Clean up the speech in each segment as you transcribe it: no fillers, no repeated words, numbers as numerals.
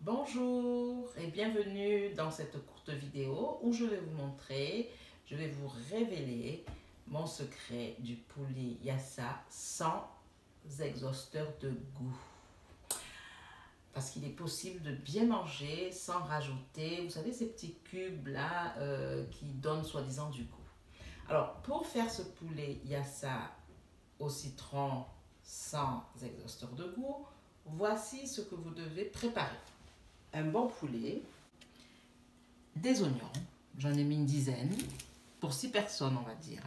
Bonjour et bienvenue dans cette courte vidéo où je vais vous montrer, je vais vous révéler mon secret du poulet Yassa sans exhausteur de goût. Parce qu'il est possible de bien manger sans rajouter, vous savez, ces petits cubes là qui donnent soi-disant du goût. Alors pour faire ce poulet Yassa au citron sans exhausteur de goût, voici ce que vous devez préparer. Un bon poulet, des oignons, j'en ai mis une dizaine, pour 6 personnes on va dire,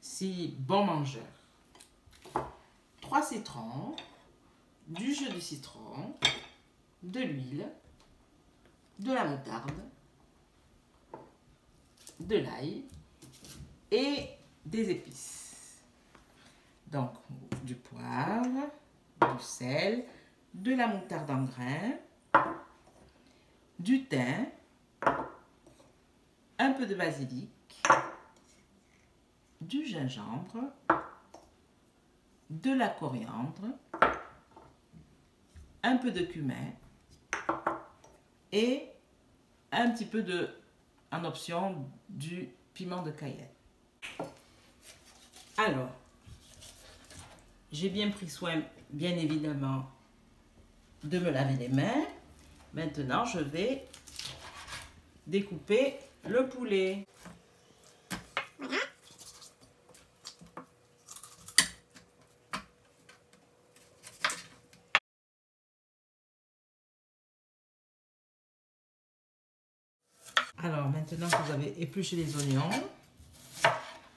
6 bons mangeurs, 3 citrons, du jus de citron, de l'huile, de la moutarde, de l'ail et des épices. Donc du poivre, du sel, de la moutarde en grains, du thym, un peu de basilic, du gingembre, de la coriandre, un peu de cumin et un petit peu en option, du piment de Cayenne. Alors, j'ai bien pris soin, bien évidemment, de me laver les mains. Maintenant, je vais découper le poulet. Voilà. Alors, maintenant que vous avez épluché les oignons,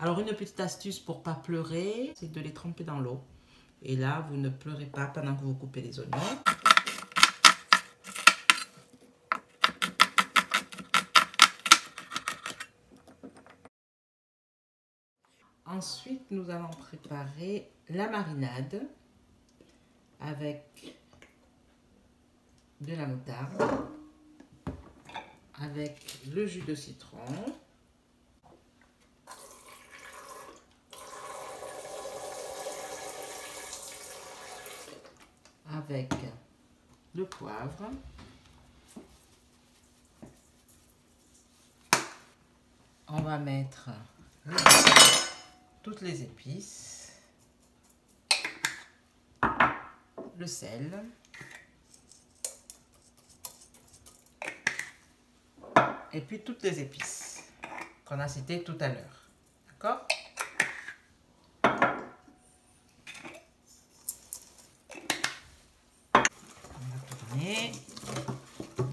alors une petite astuce pour ne pas pleurer, c'est de les tremper dans l'eau. Et là, vous ne pleurez pas pendant que vous coupez les oignons. Ensuite, nous allons préparer la marinade avec de la moutarde, avec le jus de citron, avec le poivre, on va mettre toutes les épices, le sel, et puis toutes les épices qu'on a citées tout à l'heure. D'accord? On va tourner,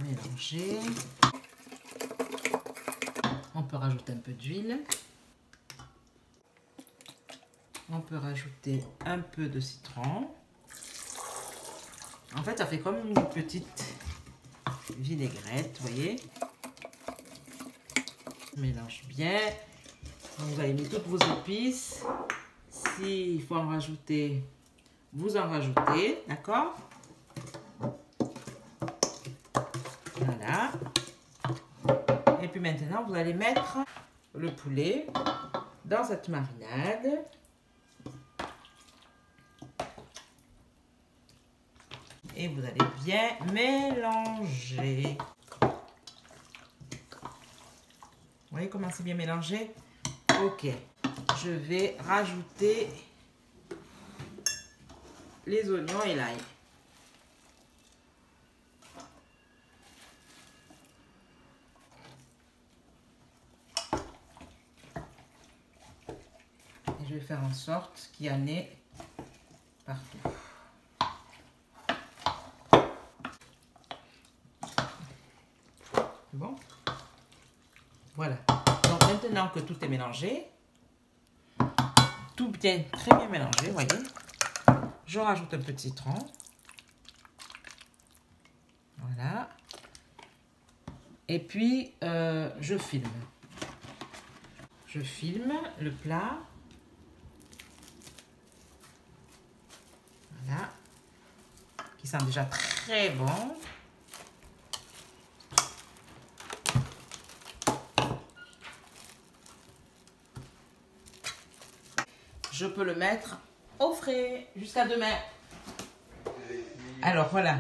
mélanger. On peut rajouter un peu d'huile. On peut rajouter un peu de citron. En fait, ça fait comme une petite vinaigrette, vous voyez. Mélange bien. Donc, vous allez mettre toutes vos épices. S'il faut en rajouter, vous en rajoutez, d'accord? Voilà. Et puis maintenant, vous allez mettre le poulet dans cette marinade. Et vous allez bien mélanger. Vous voyez comment c'est bien mélangé? Ok. Je vais rajouter les oignons et l'ail. Et je vais faire en sorte qu'il y en ait partout. Bon, voilà. Donc maintenant que tout est mélangé, tout bien, très bien mélangé, vous voyez, je rajoute un peu de citron. Voilà. Et puis je filme. Je filme le plat. Voilà. Qui sent déjà très bon. Je peux le mettre au frais jusqu'à demain. Alors voilà,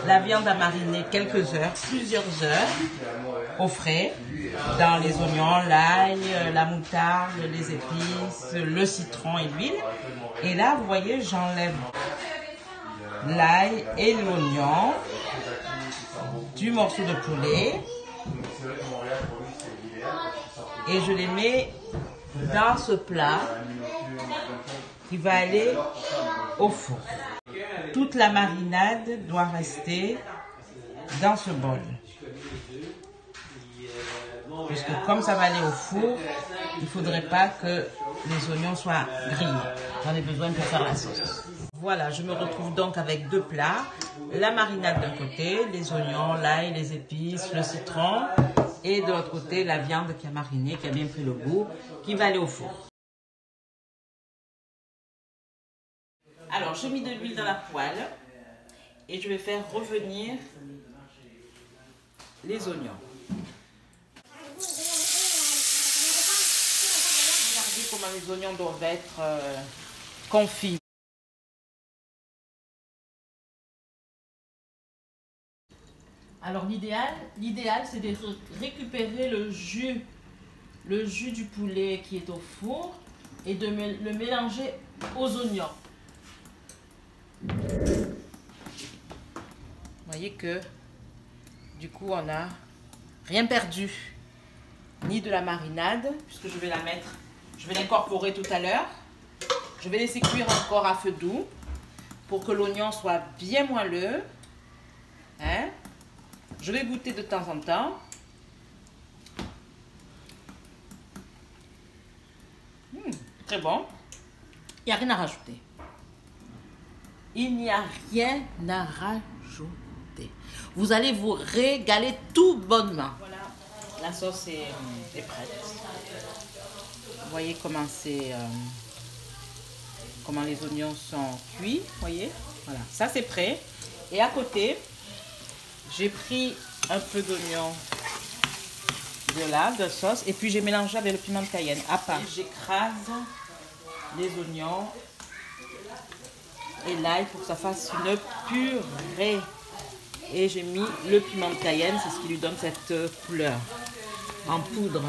la viande a mariné quelques heures, plusieurs heures au frais, dans les oignons, l'ail, la moutarde, les épices, le citron et l'huile. Et là, vous voyez, j'enlève l'ail et l'oignon du morceau de poulet et je les mets dans ce plat qui va aller au four. Toute la marinade doit rester dans ce bol. Puisque comme ça va aller au four, il ne faudrait pas que les oignons soient grillés. J'en ai besoin pour faire la sauce. Voilà, je me retrouve donc avec deux plats. La marinade d'un côté, les oignons, l'ail, les épices, le citron. Et de l'autre côté, la viande qui a mariné, qui a bien pris le goût, qui va aller au four. Alors, j'ai mis de l'huile dans la poêle et je vais faire revenir les oignons. Regardez comment les oignons doivent être confits. Alors l'idéal c'est de récupérer le jus du poulet qui est au four et de le mélanger aux oignons. Vous voyez que du coup on n'a rien perdu, ni de la marinade, puisque je vais l'incorporer tout à l'heure. Je vais laisser cuire encore à feu doux pour que l'oignon soit bien moelleux. Hein? Je vais goûter de temps en temps. Très bon. Il n'y a rien à rajouter. Il n'y a rien à rajouter. Vous allez vous régaler tout bonnement. Voilà, la sauce est prête. Vous voyez comment comment les oignons sont cuits. Voyez, voilà, ça c'est prêt. Et à côté, j'ai pris un peu d'oignon de sauce et puis j'ai mélangé avec le piment de Cayenne à part. J'écrase les oignons et l'ail pour que ça fasse une purée. Et j'ai mis le piment de Cayenne, c'est ce qui lui donne cette couleur en poudre.